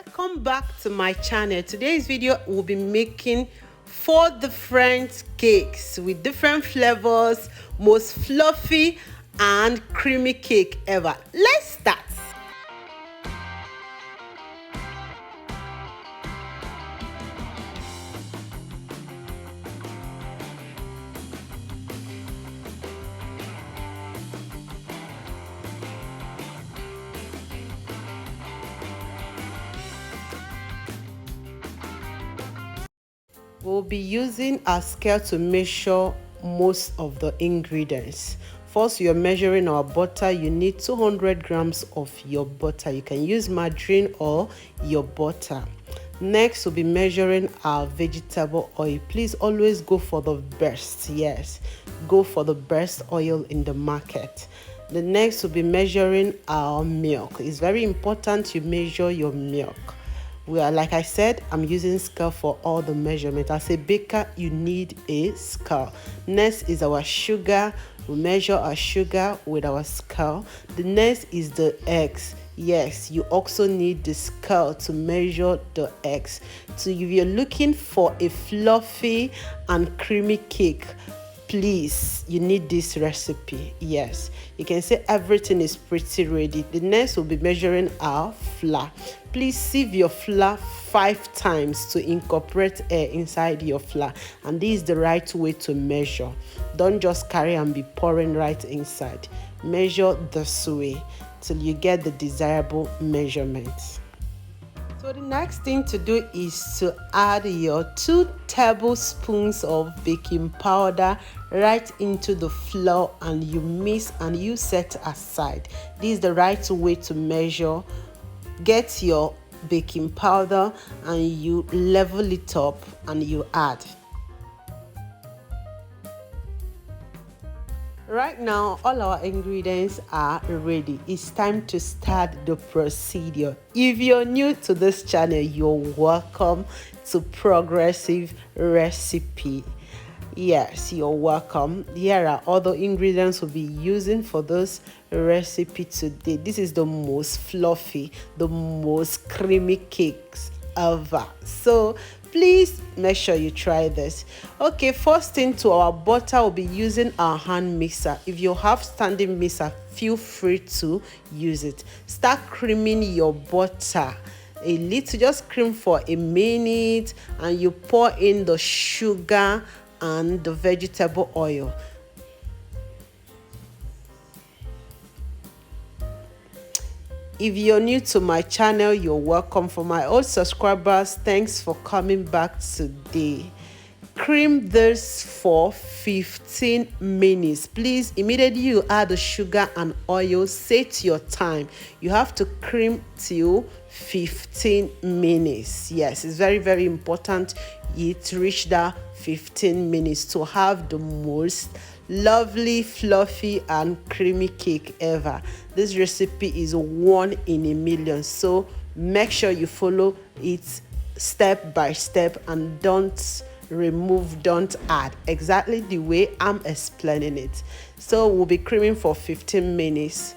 Welcome back to my channel. Today's video will be making 4 different cakes with different flavors, most fluffy and creamy cake ever. Let's start. We'll be using a scale to measure most of the ingredients. First, you're measuring our butter. You need 200 grams of your butter. You can use margarine or your butter. Next, we'll be measuring our vegetable oil. Please always go for the best. Yes, go for the best oil in the market. The next, we'll be measuring our milk. It's very important you measure your milk. Like I said, I'm using scale for all the measurements. As a baker, you need a scale. Next is our sugar. We measure our sugar with our scale. The next is the eggs. Yes, you also need the scale to measure the eggs. So if you're looking for a fluffy and creamy cake, please, you need this recipe. Yes, you can say everything is pretty ready. The next will be measuring our flour. Please sieve your flour 5 times to incorporate air inside your flour, and this is the right way to measure. Don't just carry and be pouring right inside. Measure this way till you get the desirable measurements. So the next thing to do is to add your 2 tablespoons of baking powder right into the flour, and you mix and you set aside. This is the right way to measure. Get your baking powder and you level it up and you add. Right now, all our ingredients are ready. It's time to start the procedure. If you're new to this channel, you're welcome to Progressive Recipe. Yes, you're welcome. Here are all the ingredients we'll be using for this recipe today. This is the most fluffy, the most creamy cakes ever. So please make sure you try this. Okay, first thing, to our butter, we'll be using our hand mixer. If you have standing mixer, feel free to use it. Start creaming your butter a little, just cream for a minute, and you pour in the sugar and the vegetable oil. If you're new to my channel, you're welcome. For my old subscribers, thanks for coming back today. Cream this for 15 minutes. Please, immediately you add the sugar and oil, set your time. You have to cream till 15 minutes. Yes, it's very, very important it reach that 15 minutes to have the most lovely, fluffy and creamy cake ever. This recipe is 1 in a million, so make sure you follow it step by step and don't remove, don't add, exactly the way I'm explaining it. So we'll be creaming for 15 minutes.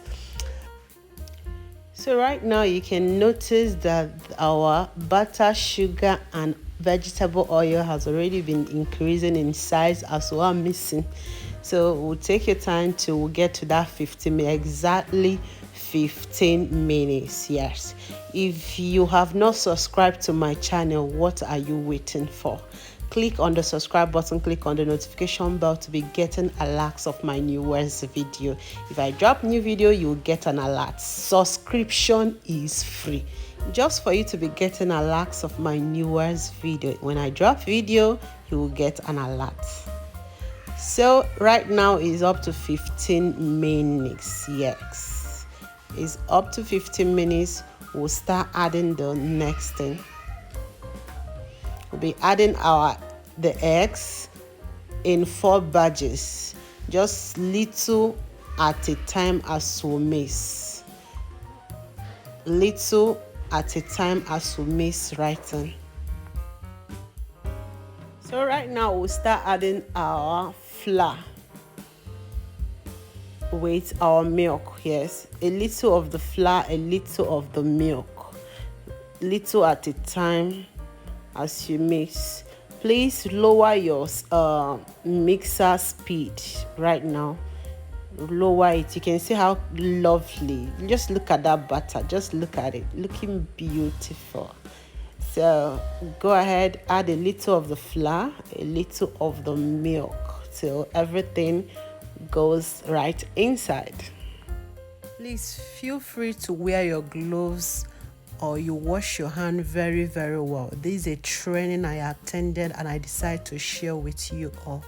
So right now you can notice that our butter, sugar and vegetable oil has already been increasing in size as well missing. So we'll take your time to get to that 15 minutes, exactly 15 minutes. Yes, if you have not subscribed to my channel, what are you waiting for? Click on the subscribe button, click on the notification bell to be getting alerts of my newest video. If I drop new video, you'll get an alert. Subscription is free, just for you to be getting alerts of my newest video. When I drop video, you will get an alert. So right now is up to 15 minutes. Yes, it's up to 15 minutes. We'll start adding the next thing. We'll be adding the eggs in 4 batches, just little at a time as we mix. Little at a time as we mix right in. So right now we'll start adding our flour with our milk. Yes, a little of the flour, a little of the milk. little at a time as you mix. Please lower your mixer speed right now. Lower it. You can see how lovely. Just look at that butter. Just look at it. Looking beautiful. So go ahead, add a little of the flour, a little of the milk till everything goes right inside. Please feel free to wear your gloves or you wash your hand very well. This is a training I attended and I decided to share with you all.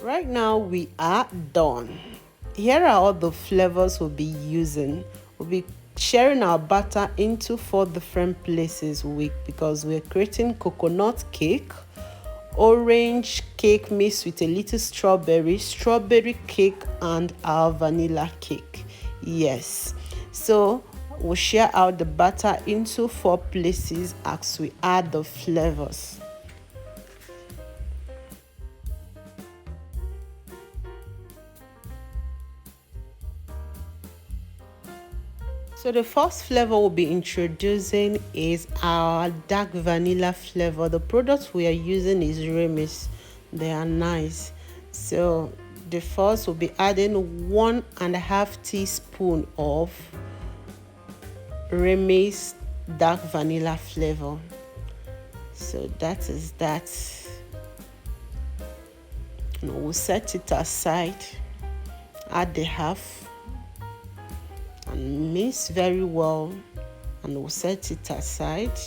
Right now we are done. Here are all the flavors we'll be using. We'll be sharing our batter into 4 different places because we're creating coconut cake, orange cake mixed with a little strawberry cake, and our vanilla cake. Yes, so we'll share out the batter into 4 places as we add the flavors. So the first flavor we'll be introducing is our dark vanilla flavor. The product we are using is Remis. They are nice. So the first we'll be adding 1.5 teaspoon of Remis dark vanilla flavor. So that is that. And we'll set it aside. Add the half and mix very well, and we'll set it aside.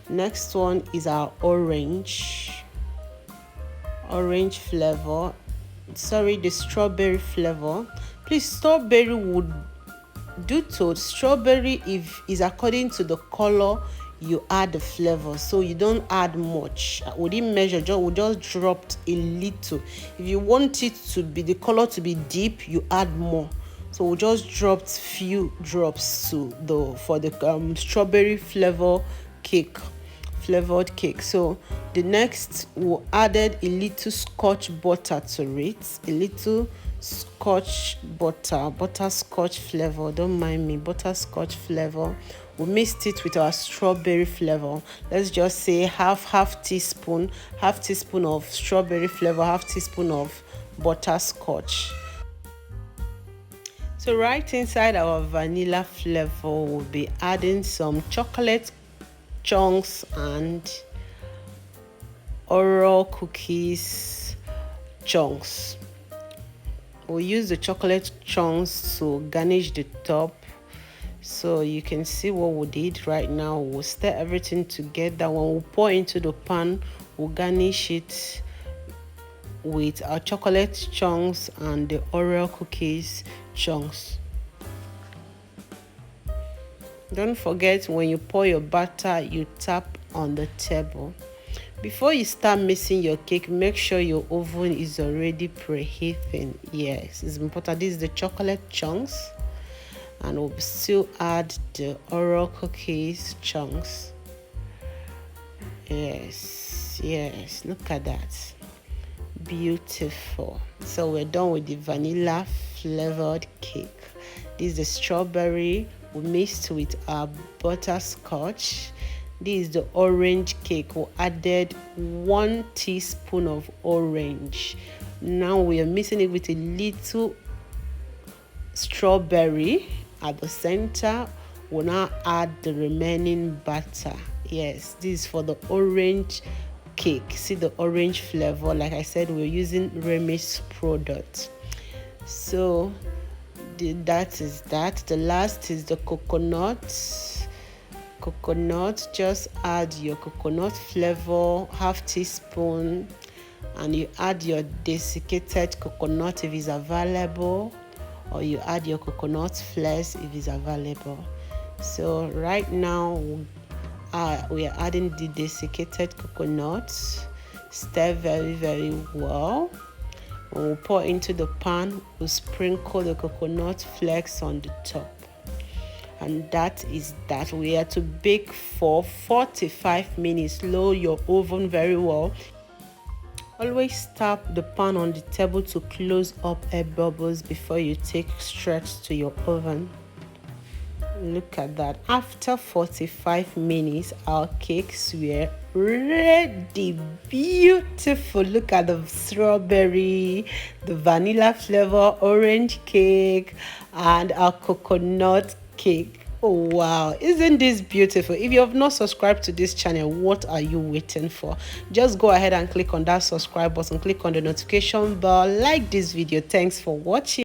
Next one is our orange flavor. Sorry, the strawberry flavor. Please, strawberry would do to strawberry if is according to the color you add the flavor, so you don't add much. We didn't measure, we just dropped a little. If you want it to be the color to be deep, you add more. So we just dropped few drops for the strawberry flavored cake. So the next we added a little scotch butter to it, a little scotch butterscotch flavor. Don't mind me, butterscotch flavor. We mixed it with our strawberry flavor. Let's just say half teaspoon of strawberry flavor, half teaspoon of butterscotch. So right inside our vanilla flavor, we'll be adding some chocolate chunks and Oreo cookies chunks. We'll use the chocolate chunks to garnish the top. So you can see what we did right now. We'll stir everything together. When we pour into the pan, we'll garnish it with our chocolate chunks and the Oreo cookies chunks. Don't forget, when you pour your batter, you tap on the table. Before you start mixing your cake, make sure your oven is already preheating. Yes, it's important. This is the chocolate chunks, and we'll still add the Oreo cookies chunks. Yes, look at that. Beautiful. So we're done with the vanilla flavored cake. This is the strawberry we mixed with our butterscotch. This is the orange cake. We added 1 teaspoon of orange. Now we are mixing it with a little strawberry at the center. We'll now add the remaining batter. Yes, this is for the orange cake. See the orange flavor. Like I said, we're using Remis product. So that is that. The last is the coconut. Just add your coconut flavor, half teaspoon, and you add your desiccated coconut if it's available, or you add your coconut flakes if it's available. So right now we are adding the desiccated coconut. Stir very well. When we pour into the pan, we'll sprinkle the coconut flakes on the top. And that is that. We are to bake for 45 minutes. Lower your oven very well. Always tap the pan on the table to close up air bubbles before you take straight to your oven. Look at that. After 45 minutes, our cakes were ready. Beautiful. Look at the strawberry, the vanilla flavor, orange cake, and our coconut cake. Oh wow, isn't this beautiful? If you have not subscribed to this channel, what are you waiting for? Just go ahead and click on that subscribe button, click on the notification bell, like this video. Thanks for watching.